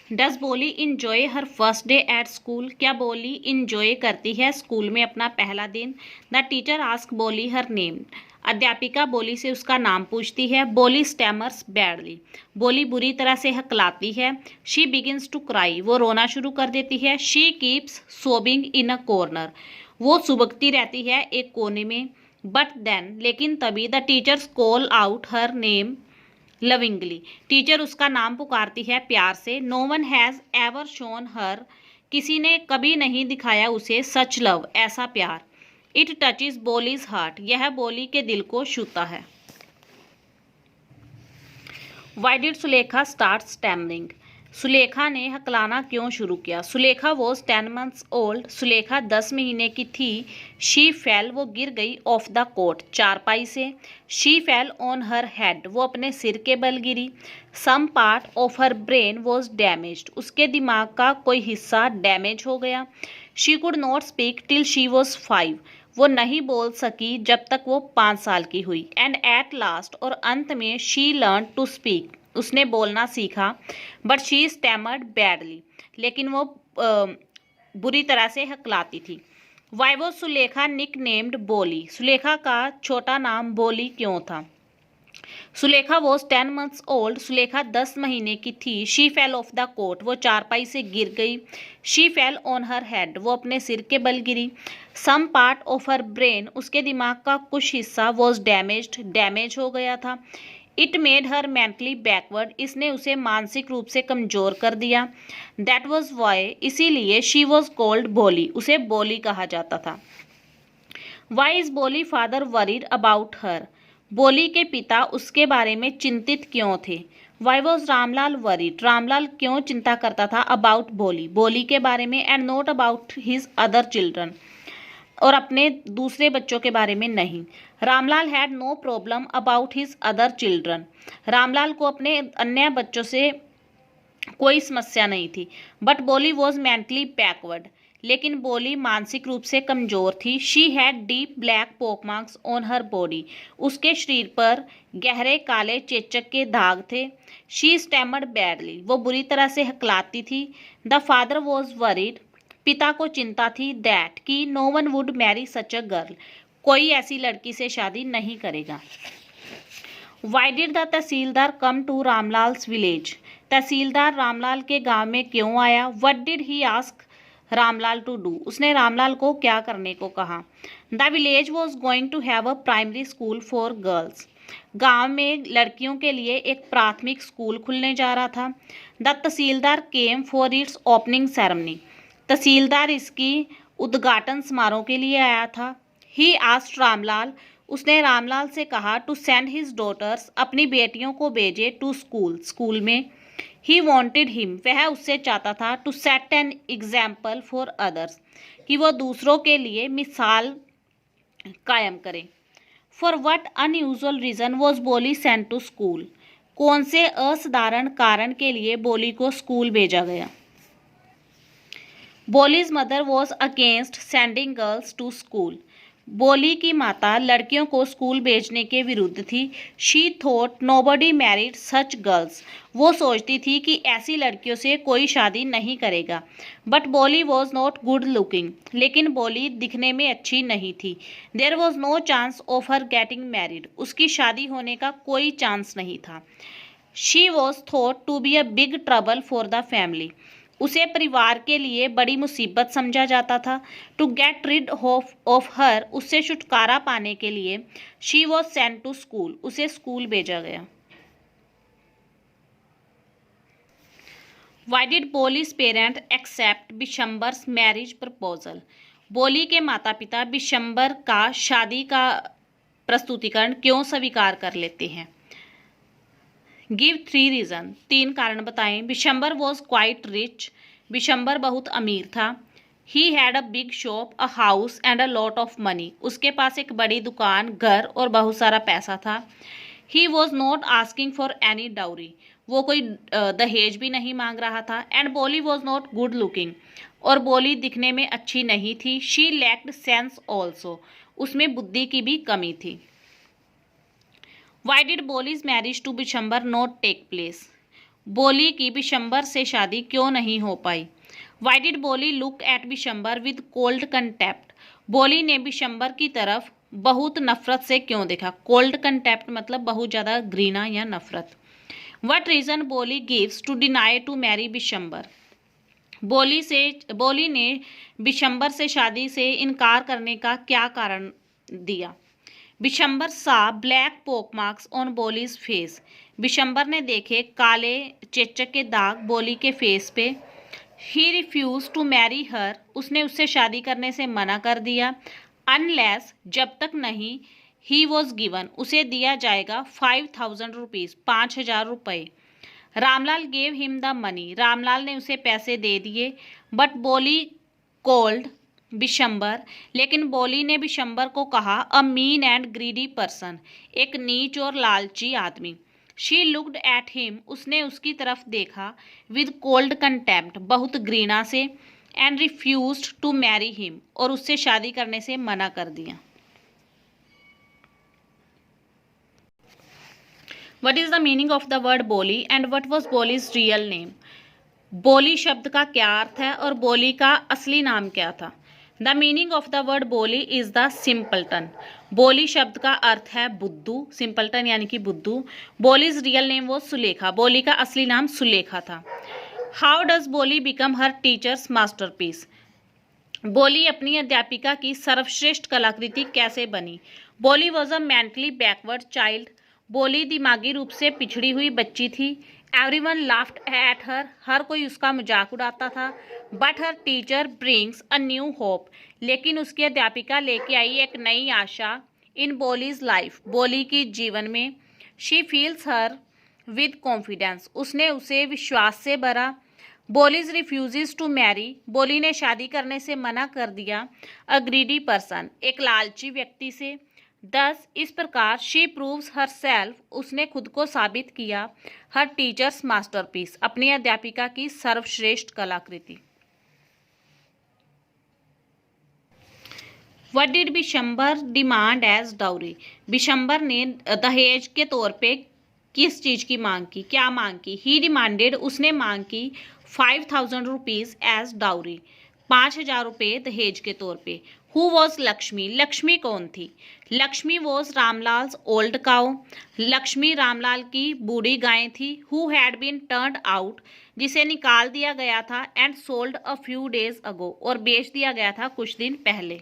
Does बोली enjoy her first day at school. क्या बोली इंजॉय करती है स्कूल में अपना पहला दिन। द टीचर आस्क बोली हर नेम। अध्यापिका बोली से उसका नाम पूछती है। बोली स्टैमर्स बैडली। बोली बुरी तरह से हकलाती है। She begins to cry. वो रोना शुरू कर देती है। She keeps sobbing in a corner. वो सुबकती रहती है एक कोने में। बट देन लेकिन तभी the teachers call out her name lovingly. Teacher उसका नाम पुकारती है प्यार से। No one has ever shown her. किसी ने कभी नहीं दिखाया उसे सच लव, ऐसा प्यार। It touches Boli's heart. यह बोली के दिल को छूता है। Why did Sulekha start stammering. Sulekha ने हकलाना क्यों शुरू किया। Sulekha was 10 months old. Sulekha 10 महीने की थी। She fell. वो गिर गई ऑफ द कोट, चारपाई से। She fell on her head. वो अपने सिर के बल गिरी। Some part of her brain was damaged. उसके दिमाग का कोई हिस्सा डैमेज हो गया। She could not speak till she was 5। वो नहीं बोल सकी जब तक वो 5 साल की हुई। एंड एट लास्ट और अंत में शी लर्न टू स्पीक। उसने बोलना सीखा। But she stammered badly. लेकिन वो बुरी तरह से हकलाती थी। Why was Sulekha nicknamed Boli. Sulekha का छोटा नाम बोली क्यों था। Sulekha was 10 months old. Sulekha 10 महीने की थी। She fell off the cot. वो चारपाई से गिर गई। She fell on her head. वो अपने सिर के बल गिरी। Some part of her brain. उसके दिमाग का कुछ हिस्सा वॉज डैमेज्ड, डैमेज हो गया था। It made her mentally backward. इसने उसे मानसिक रूप से कमजोर कर दिया। That was why. इसीलिए शी वॉज कॉल्ड बोली। उसे बोली कहा जाता था। Why is Boli father worried about her. Boli के पिता उसके बारे में चिंतित क्यों थे। Why was Ramlal worried. Ramlal क्यों चिंता करता था अबाउट बोली, बोली के बारे में। And not about his other children. और अपने दूसरे बच्चों के बारे में नहीं। Ramlal had no problem about his other children. Ramlal को अपने अन्य बच्चों से कोई समस्या नहीं थी। बट बोली वॉज मेंटली बैकवर्ड। लेकिन बोली मानसिक रूप से कमजोर थी। She had deep black pock marks on her body. उसके शरीर पर गहरे काले चेचक के दाग थे। She stammered badly. वो बुरी तरह से हकलाती थी। The father was worried. पिता को चिंता थी। दैट कि no one would marry such a girl. कोई ऐसी लड़की से शादी नहीं करेगा। Why did the tehsildar come to Ramlal's village. Tehsildar Ramlal के गांव में क्यों आया। What did he ask Ramlal to do. उसने रामलाल को क्या करने को कहा। The village was going to have a primary school for girls. गांव में लड़कियों के लिए एक प्राथमिक स्कूल खुलने जा रहा था। The tehsildar came for its opening ceremony. Tehsildar इसकी उद्घाटन समारोह के लिए आया था। He asked Ramlal. उसने रामलाल से कहा टू सेंड हिज डॉटर्स। अपनी बेटियों को भेजे टू स्कूल, स्कूल में। He wanted him. वह उससे चाहता था to set an example for others. कि वो दूसरों के लिए मिसाल कायम करे। For what unusual reason was Boli sent to school. कौन से असाधारण कारण के लिए बोली को स्कूल भेजा गया। Boli's mother was against sending girls to school. Boli की माता लड़कियों को स्कूल भेजने के विरुद्ध थी। She thought nobody married such girls. वो सोचती थी कि ऐसी लड़कियों से कोई शादी नहीं करेगा। बट बोली वॉज नॉट गुड लुकिंग। लेकिन बोली दिखने में अच्छी नहीं थी। There was no chance of her getting married. उसकी शादी होने का कोई चांस नहीं था। She was thought to be a big trouble for the family. उसे परिवार के लिए बड़ी मुसीबत समझा जाता था। To get rid of her. उससे छुटकारा पाने के लिए she was sent to school. उसे स्कूल भेजा गया। Why did Boli's parent accept Bishambar's marriage proposal. Boli के माता पिता बिशंबर का शादी का प्रस्तुतिकरण क्यों स्वीकार कर लेते हैं। Give 3 reason. 3 कारण बताएं। Bishambar was quite rich. Bishambar बहुत अमीर था। He had a big shop, a house and a lot of money. उसके पास एक बड़ी दुकान, घर और बहुत सारा पैसा था। He was not asking for any dowry. वो कोई दहेज भी नहीं मांग रहा था। एंड बोली वॉज नॉट गुड लुकिंग। और बोली दिखने में अच्छी नहीं थी। She lacked sense also. उसमें बुद्धि की भी कमी थी। Why did Boli's marriage to Bishambhar not take place? बोली की बिशंबर से शादी क्यों नहीं हो पाई? Why did Boli look at Bishambar with cold contempt? Boli ने बिशंबर की तरफ बहुत नफरत से क्यों देखा? कोल्ड कंटेप्ट मतलब बहुत ज़्यादा घृणा या नफरत। What reason Boli gives to deny to marry Bishambar? बोली ने बिशंबर से शादी से इनकार करने का क्या कारण दिया? बिशंबर सा black pock marks on बोलीज face. Bishambar ने देखे काले चेचक के दाग बोली के फेस पे। He refuse to marry her, उसने उससे शादी करने से मना कर दिया। अनलेस, जब तक नहीं, ही वॉज गिवन, उसे दिया जाएगा 5,000 रुपीज़, 5,000 रुपये। Ramlal gave him the money, Ramlal ने उसे पैसे दे दिए। बट बोली कोल्ड बिशंबर, लेकिन बोली ने बिशंबर को कहा a mean and greedy person, एक नीच और लालची आदमी। शी लुक्ड एट हिम, उसने उसकी तरफ देखा। विद कोल्ड कंटेम्प्ट, बहुत घृणा से। And refused to marry him, और उससे शादी करने से मना कर दिया। What is the meaning of the word Boli and what was Boli's real name? Boli शब्द का क्या अर्थ है और बोली का असली नाम क्या था? The meaning of the word बोली इज द सिंपल्टन। बोली शब्द का अर्थ है बुद्धू, सिंपल्टन यानी कि बुद्धू। बोलीज रियल नेम वो सुलेखा, बोली का असली नाम सुलेखा था। हाउ डज बोली बिकम हर टीचर्स मास्टरपीस? बोली अपनी अध्यापिका की सर्वश्रेष्ठ कलाकृति कैसे बनी? बोली was a mentally backward child, बोली दिमागी रूप से पिछड़ी हुई बच्ची थी। एवरीवन लाफ्ड एट हर, हर कोई उसका मजाक उड़ाता था। But her teacher brings a new hope, लेकिन उसकी अध्यापिका लेके आई एक नई आशा। इन बोलीज लाइफ, बोली की जीवन में। She feels her with confidence, उसने उसे विश्वास से भरा। बोलीज रिफ्यूजेस टू मैरी, बोली ने शादी करने से मना कर दिया। अ ग्रीडी पर्सन, एक लालची व्यक्ति से। दस, इस प्रकार शी प्रूव्स हर सेल्फ, उसने खुद को साबित किया। हर टीचर्स मास्टरपीस, अपनी अध्यापिका की सर्वश्रेष्ठ कलाकृति। What did Bishambar demand as dowry? Bishambar ने दहेज के तौर पे किस चीज की मांग की, क्या मांग की? ही डिमांडेड, उसने मांग की 5,000 रुपीज एज डाउरी, 5,000 रुपये दहेज के तौर पे। Who was Lakshmi? लक्ष्मी कौन थी? Lakshmi was Ramlal's old cow, Lakshmi Ramlal की बूढ़ी गाय थी। Who had been turned out, जिसे निकाल दिया गया था। And sold a few days ago, और बेच दिया गया था कुछ दिन पहले।